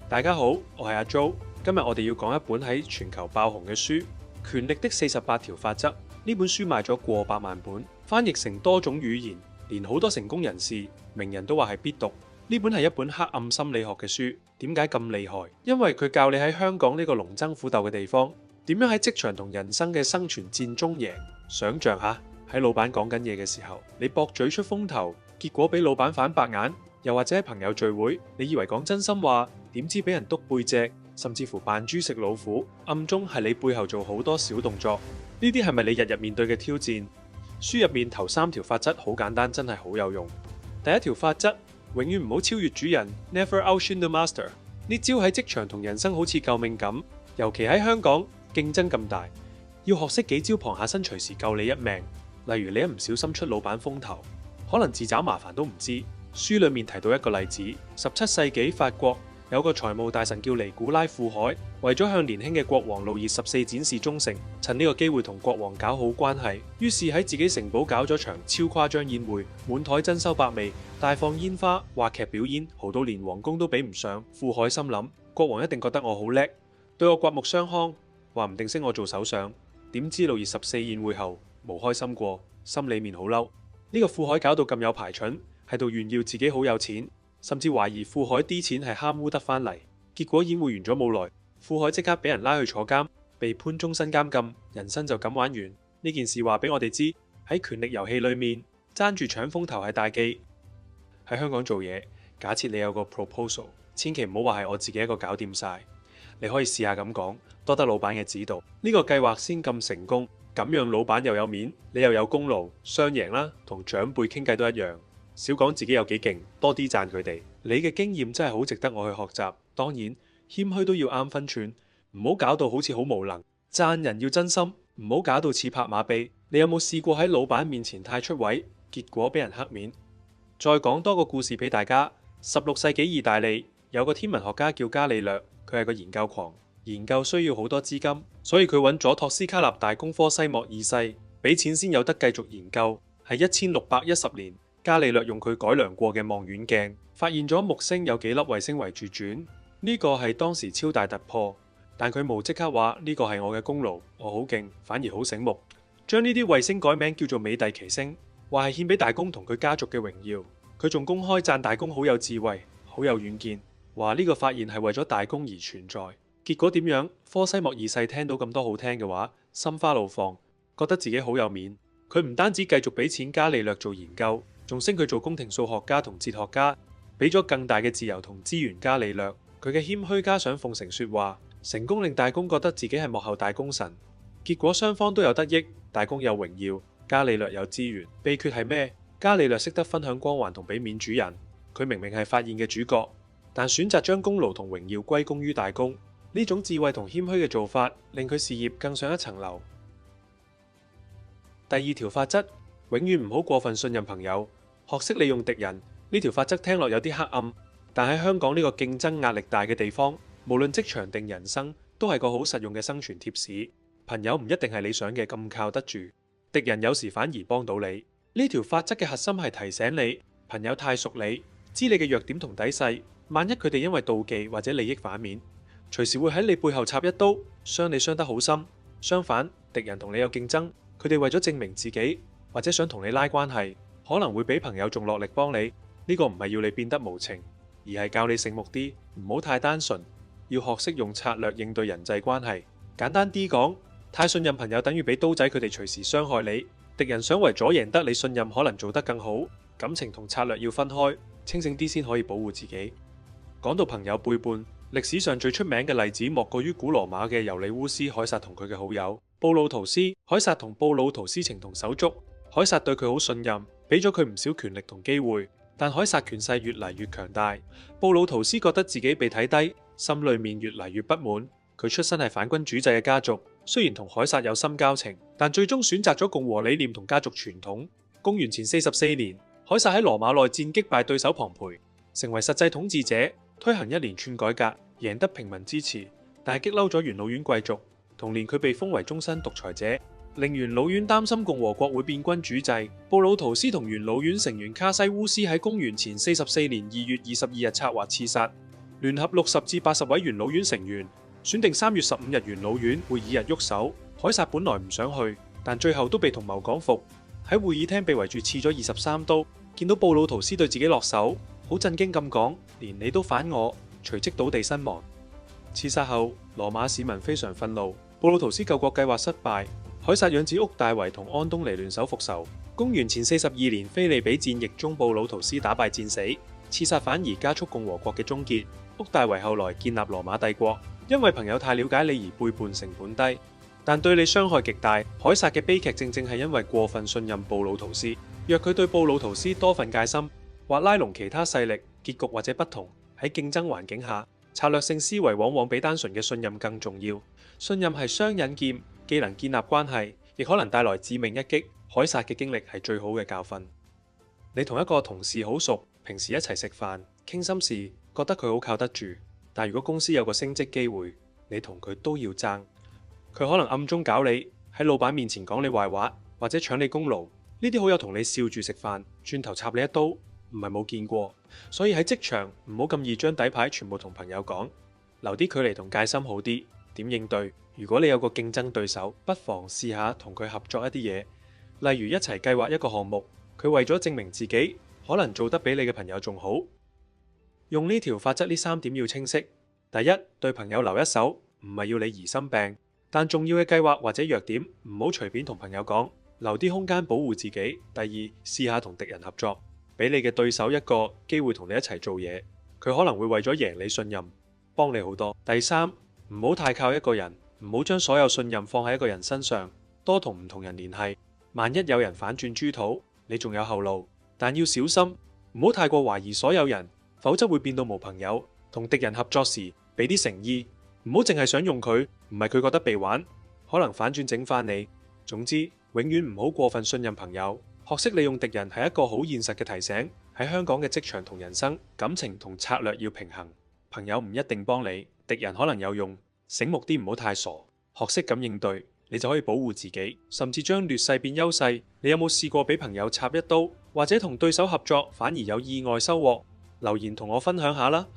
大家好，我係阿 Jo。今日我哋要講一本喺全球爆紅嘅書《權力的48條法則》。呢本書賣咗過百萬本，翻譯成多種語言，連好多成功人士、名人都話係必讀。呢本係一本黑暗心理學嘅書。點解咁厲害？因為佢教你喺香港呢個龍爭虎鬥嘅地方，點樣喺職場同人生嘅生存戰中贏。想象下，喺老闆講緊嘢嘅時候，你駁嘴出風頭，結果俾老闆反白眼；又或者喺朋友聚會，你以為講真心話，點知俾人督背脊，甚至乎扮豬食老虎，暗中係你背後做好多小動作。呢啲係咪你日日面對嘅挑戰？書入面頭3條法則好簡單，真係好有用。第一條法則，永遠唔好超越主人 ，Never outshine the master。呢招喺職場同人生好似救命咁，尤其喺香港競爭咁大，要學識幾招旁下身隨時救你一命。例如你一唔小心出老闆風頭，可能自找麻煩都唔知。書裏面提到一個例子，17世紀法國有個財務大臣叫尼古拉富海，為咗向年輕嘅國王路易14展示忠誠，趁呢個機會同國王搞好關係，於是喺自己城堡搞咗場超誇張宴會，滿台珍饈百味，大放煙花、話劇表演，豪到連皇宮都比唔上。富海心諗，國王一定覺得我好叻，對我刮目相看，話唔定升我做首相。點知路易14宴會後冇開心過，心裏面好嬲。呢個富海搞到咁有排蠢，喺度炫耀自己好有錢，甚至懷疑富海啲錢係貪污得返嚟。結果宴會完咗冇耐，富海即刻俾人拉去坐監，被判終身監禁，人生就咁玩完。呢件事話俾我哋知，喺權力遊戲裏面爭住搶風頭係大忌。喺香港做嘢，假設你有個 proposal， 千祈唔好話係我自己一個搞掂晒。你可以試下咁講，多得老闆嘅指導。呢個計劃先咁成功，咁樣老闆又有面，你又有功勞，雙贏啦。同長輩傾偈都一樣，少講自己有幾勁，多啲讚佢哋。你嘅經驗真係好值得我去學習。當然謙虛都要啱分寸，唔好搞到好似好無能。讚人要真心，唔好搞到似拍馬屁。你有冇試過喺老闆面前太出位，結果俾人黑面？再講多個故事俾大家。16世紀意大利有個天文學家叫伽利略，佢係個研究狂，研究需要好多資金，所以佢揾咗托斯卡納大公科西莫二世俾錢先有得繼續研究。係1610年，伽利略用佢改良過嘅望遠鏡發現咗木星有幾粒衛星圍住轉，呢個係當時超大突破。但佢冇即刻話呢個係我嘅功勞，我好勁，反而好醒目，將呢啲衛星改名叫做美第奇星，話係獻俾大公同佢家族嘅榮耀。佢仲公開讚大公好有智慧，好有遠見，話呢個發現係為咗大公而存在。結果點樣？科西莫二世聽到咁多好聽嘅話，心花怒放，覺得自己好有面。佢唔單止繼續俾錢伽利略做研究，仲升佢做宮廷數學家同哲學家，俾咗更大嘅自由同資源伽利略。佢嘅謙虛加上奉承說話，成功令大公覺得自己係幕後大功臣。結果雙方都有得益，大公有榮耀，伽利略有資源。秘訣係咩？伽利略識得分享光環同俾面主人。佢明明係發現嘅主角，但選擇將功勞同榮耀歸功於大公。呢種智慧同謙虛嘅做法，令佢事業更上一層樓。第2條法則，永遠唔好過分信任朋友，學識利用敵人。呢條法則聽落有啲黑暗，但喺香港呢個競爭壓力大嘅地方，無論職場定人生，都係個好實用嘅生存貼士。朋友唔一定係你想嘅咁靠得住，敵人有時反而幫到你。呢條法則嘅核心係提醒你，朋友太熟你，知你嘅弱點同底細，萬一佢哋因為妒忌或者利益反面，隨時會喺你背後插一刀，傷你傷得好深。相反，敵人同你有競爭，佢哋為咗證明自己或者想同你拉關係，可能會比朋友仲落力幫你。呢個唔係要你變得無情，而係教你醒目啲，唔好太單純，要學識用策略應對人際關係。簡單啲講，太信任朋友等於俾刀仔佢哋隨時傷害你。敵人想為咗贏得你信任，可能做得更好。感情同策略要分開，清醒啲先可以保護自己。講到朋友背叛，歷史上最出名嘅例子莫過於古羅馬嘅尤利烏斯凱撒同佢嘅好友布魯圖斯。凱撒同布魯圖斯情同手足，凱撒對佢好信任，俾咗佢唔少權力同機會。但凱撒權勢越嚟越強大，布魯圖斯覺得自己被睇低，心裏面越嚟越不滿。佢出身係反君主制嘅家族，雖然同凱撒有深交情，但最終選擇咗共和理念同家族傳統。公元前44年，凱撒喺羅馬內戰擊敗對手龐培，成為實際統治者，推行一連串改革，贏得平民支持，但係激嬲咗元老院貴族。同年佢被封為終身獨裁者，令元老院擔心共和國會變君主制。布魯圖斯同元老院成員卡西烏斯喺公元前44年2月22日策劃刺殺，聯合60至80位元老院成員，選定3月15日元老院會議日喐手。凱撒本來唔想去，但最後都被同謀講服。喺會議廳被圍住刺咗23刀，見到布魯圖斯對自己落手，好震驚咁講：連你都反我，隨即倒地身亡。刺殺後，羅馬市民非常憤怒，布魯圖斯救國計劃失敗。凱撒養子屋大維同安東尼聯手復仇。公元前42年腓利比戰役中，布魯圖斯打敗戰死，刺殺反而加速共和國嘅終結。屋大維後來建立羅馬帝國，因為朋友太了解你而背叛，成本低，但對你傷害極大。凱撒嘅悲劇正正係因為過分信任布魯圖斯。若佢對布魯圖斯多份戒心，或拉攏其他勢力，結局或者不同。喺競爭環境下，策略性思維往往比單純嘅信任更重要。信任係雙刃劍，既能建立關係，亦可能帶來致命一擊。凱撒嘅經歷係最好嘅教訓。你同一個同事好熟，平時一齊食飯傾心事，覺得佢好靠得住，但如果公司有個升職機會，你同佢都要爭。佢可能暗中搞你，喺老闆面前講你壞話，或者搶你功勞。呢啲好友同你笑住食飯，轉頭插你一刀，唔係冇見過。所以喺職場唔好咁易將底牌全部同朋友講，留啲距離同戒心好啲。點應對？如果你有個競爭對手，不妨試下同佢合作一啲嘢，例如一齊計劃一個項目。佢為咗證明自己，可能做得比你嘅朋友仲好。用呢條法則，呢3點要清晰。第一，對朋友留一手，唔係要你疑心病，但重要嘅計劃或者弱點唔好隨便同朋友講，留啲空間保護自己。第二，試下同敵人合作，俾你嘅對手一個機會同你一齊做嘢，佢可能會為咗贏你信任，幫你好多。第三，唔好太靠一個人，唔好將所有信任放喺一個人身上，多同唔同人聯繫。萬一有人反轉豬肚，你仲有後路，但要小心，唔好太過懷疑所有人，否則會變到無朋友。同敵人合作時，俾啲誠意，唔好淨係想用佢，唔係佢覺得被玩，可能反轉整翻你。總之，永遠唔好過分信任朋友，學識利用敵人係一個好現實嘅提醒。喺香港嘅職場同人生，感情同策略要平衡。朋友唔一定幫你，敵人可能有用，醒目啲唔好太傻，學識咁應對，你就可以保護自己，甚至將劣勢變優勢。你有冇試過俾朋友插一刀，或者同對手合作反而有意外收穫？留言同我分享下啦。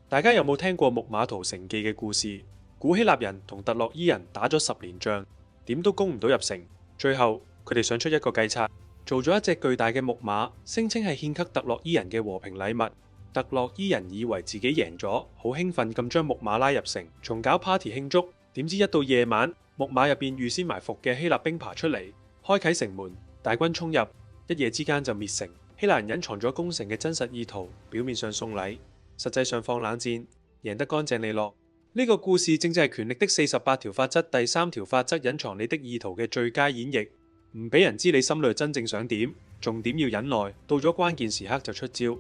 大家有冇聽過木馬屠城記嘅故事？古希臘人同特洛伊人打咗10年仗，點都攻唔到入城。最後佢哋想出一個計策，做咗一隻巨大嘅木馬，聲稱係獻給特洛伊人嘅和平禮物。特洛伊人以為自己贏咗，好興奮咁將木馬拉入城，仲搞 party 慶祝。點知一到夜晚，木馬入邊預先埋伏嘅希臘兵爬出嚟，開啟城門，大軍衝入，一夜之間就滅城。希臘人隱藏咗攻城嘅真實意圖，表面上送禮，實際上放冷箭，贏得乾淨利落。呢個故事正正係權力的48條法則第3條法則，隱藏你的意圖嘅最佳演繹。唔俾人知你心裏真正想點，重點要忍耐，到咗關鍵時刻就出招。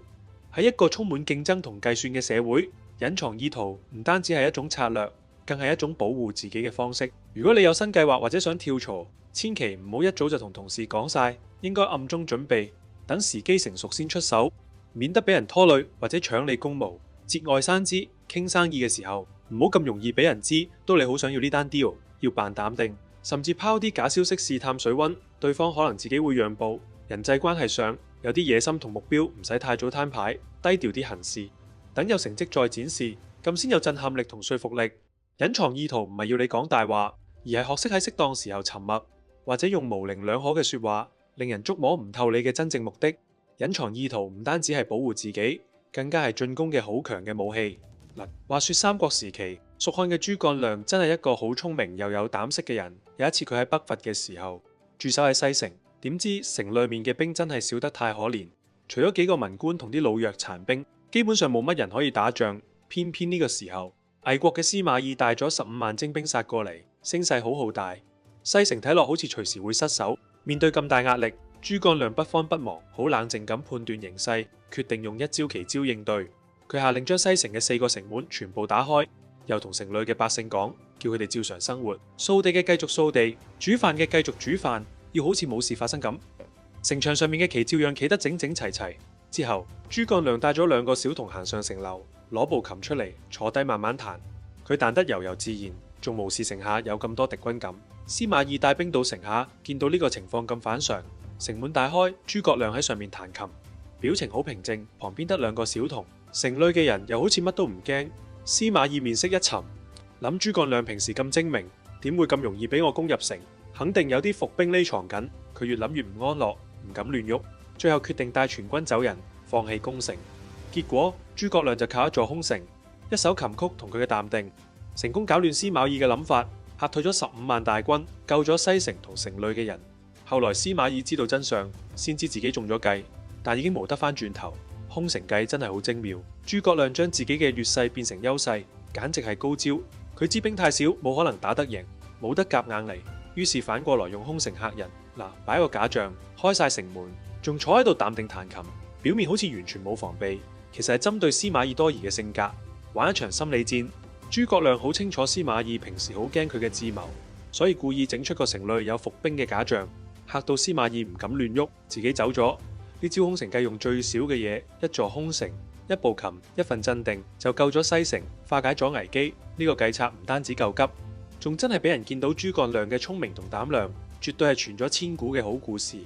喺一個充滿競爭同計算嘅社會，隱藏意圖唔單止係一種策略，更係一種保護自己嘅方式。如果你有新計劃或者想跳槽，千祈唔好一早就同同事講晒，應該暗中準備，等時機成熟先出手，免得俾人拖累或者搶你功勞。節外生枝，傾生意嘅時候唔好咁容易俾人知都你好想要呢單 deal，要扮淡定，甚至拋啲假消息試探水溫，對方可能自己會讓步。人際關係上有啲野心同目標，唔使太早攤牌，低調啲行事，等有成績再展示，咁先有震撼力同說服力。隱藏意圖唔係要你講大話，而係學識喺適當時候沉默，或者用模棱兩可嘅說話，令人捉摸唔透你嘅真正目的。隱藏意圖唔單止係保護自己，更加係進攻嘅好強嘅武器。話說三國時期，蜀漢嘅諸葛亮真係一個好聰明又有膽識嘅人。有一次佢喺北伐嘅時候，駐守喺西城，點知城裏面嘅兵真係少得太可憐，除咗幾個文官同啲老弱殘兵，基本上冇乜人可以打仗。偏偏呢個時候，魏國嘅司馬懿帶咗15萬精兵殺過嚟，聲勢好浩大。西城睇落好似隨時會失守。面對咁大壓力，諸葛亮不慌不忙，好冷靜咁判斷形勢，決定用一招奇招應對。佢下令將西城嘅4個城門全部打開，又同城裏嘅百姓講，叫佢哋照常生活，掃地嘅繼續掃地，煮飯嘅繼續煮飯，要好似冇事發生咁。城牆上面嘅旗照樣企得整整齊齊。之後，諸葛亮帶咗2個小童行上城樓，攞部琴出嚟，坐低慢慢彈。佢彈得悠悠自然，仲無視城下有咁多敵軍咁。司馬懿帶兵到城下，見到呢個情況咁反常，城門大開，諸葛亮喺上面彈琴，表情好平靜。旁邊得2個小童，城裏嘅人又好似乜都唔驚。司馬懿面色一沉，諗諸葛亮平時咁精明，點會咁容易俾我攻入城？肯定有啲伏兵匿藏緊。佢越諗越唔安樂，唔敢亂喐，最後決定帶全軍走人，放棄攻城。結果諸葛亮就靠一座空城，一首琴曲同佢嘅淡定，成功搞亂司馬懿嘅諗法，嚇退咗15萬大軍，救咗西城同城裏嘅人。後來司馬懿知道真相，先知自己中咗計，但已經冇得翻轉頭。空城計真係好精妙，諸葛亮將自己嘅劣勢變成優勢，簡直係高招。佢知兵太少，冇可能打得贏，冇得夾硬嚟，於是反過來用空城嚇人。嗱，擺個假象，開晒城門，仲坐喺度淡定彈琴，表面好似完全冇防備，其實係針對司馬懿多疑嘅性格，玩一場心理戰。諸葛亮好清楚司馬懿平時好驚佢嘅智謀，所以故意整出個城裏有伏兵嘅假象，嚇到司馬懿唔敢亂喐，自己走咗。呢招空城計用最少嘅嘢，一座空城、一部琴、一份鎮定，就救咗西城，化解咗危機。呢個計策唔單止夠急，仲真係俾人見到諸葛亮嘅聰明同膽量，絕對係傳咗千古嘅好故事。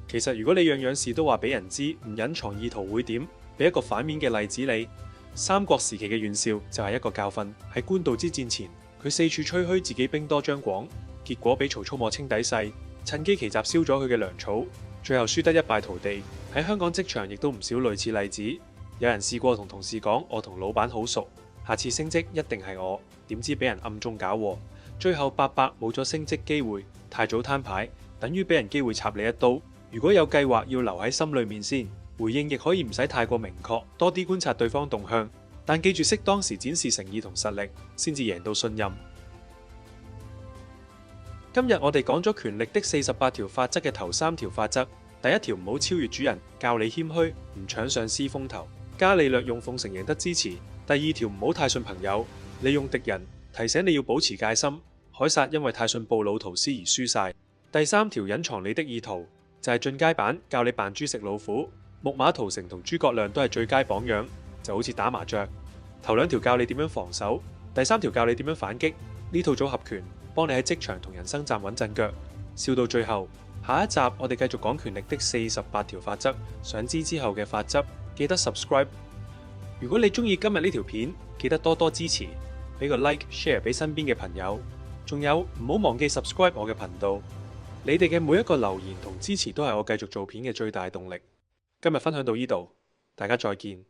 其實如果你樣樣事都話俾人知，唔隱藏意圖會點？俾一個反面嘅例子你，三國時期嘅袁紹就係一個教訓。喺官渡之戰前，佢四處吹噓自己兵多將廣，結果俾曹操摸清底細，趁機奇襲燒咗佢嘅糧草，最後輸得一敗塗地。喺香港職場亦都唔少類似例子，有人試過同同事講我同老闆好熟，下次升職一定係我，點知俾人暗中搞禍，最後白白冇咗升職機會。太早攤牌，等於俾人機會插你一刀。如果有計劃，要留喺心裏面先，回應亦可以唔使太過明確，多啲觀察對方動向，但記住適當時展示誠意同實力，先至贏到信任。今日我哋講咗權力的48條法則嘅頭3條法則。第一條，唔好超越主人，教你謙虛，唔搶上司風頭，加利略用奉承贏得支持。第二條，唔好太信朋友，利用敵人，提醒你要保持戒心。凱撒因為太信布魯圖斯而輸晒。第三條，隱藏你的意圖，就係進階版，教你扮豬食老虎。木馬屠城同諸葛亮都係最佳榜樣，就好似打麻雀。頭2條教你點樣防守，第3條教你點樣反擊。呢套組合拳幫你喺職場同人生站穩陣腳。笑到最後，下一集我哋繼續講權力的48條法則。想知之後嘅法則，記得 subscribe。如果你中意今日呢條片，記得多多支持，俾個 like share 俾身邊嘅朋友。仲有唔好忘記 subscribe 我嘅頻道。你哋嘅每一個留言同支持都係我繼續做片嘅最大動力。今日分享到呢度，大家再見。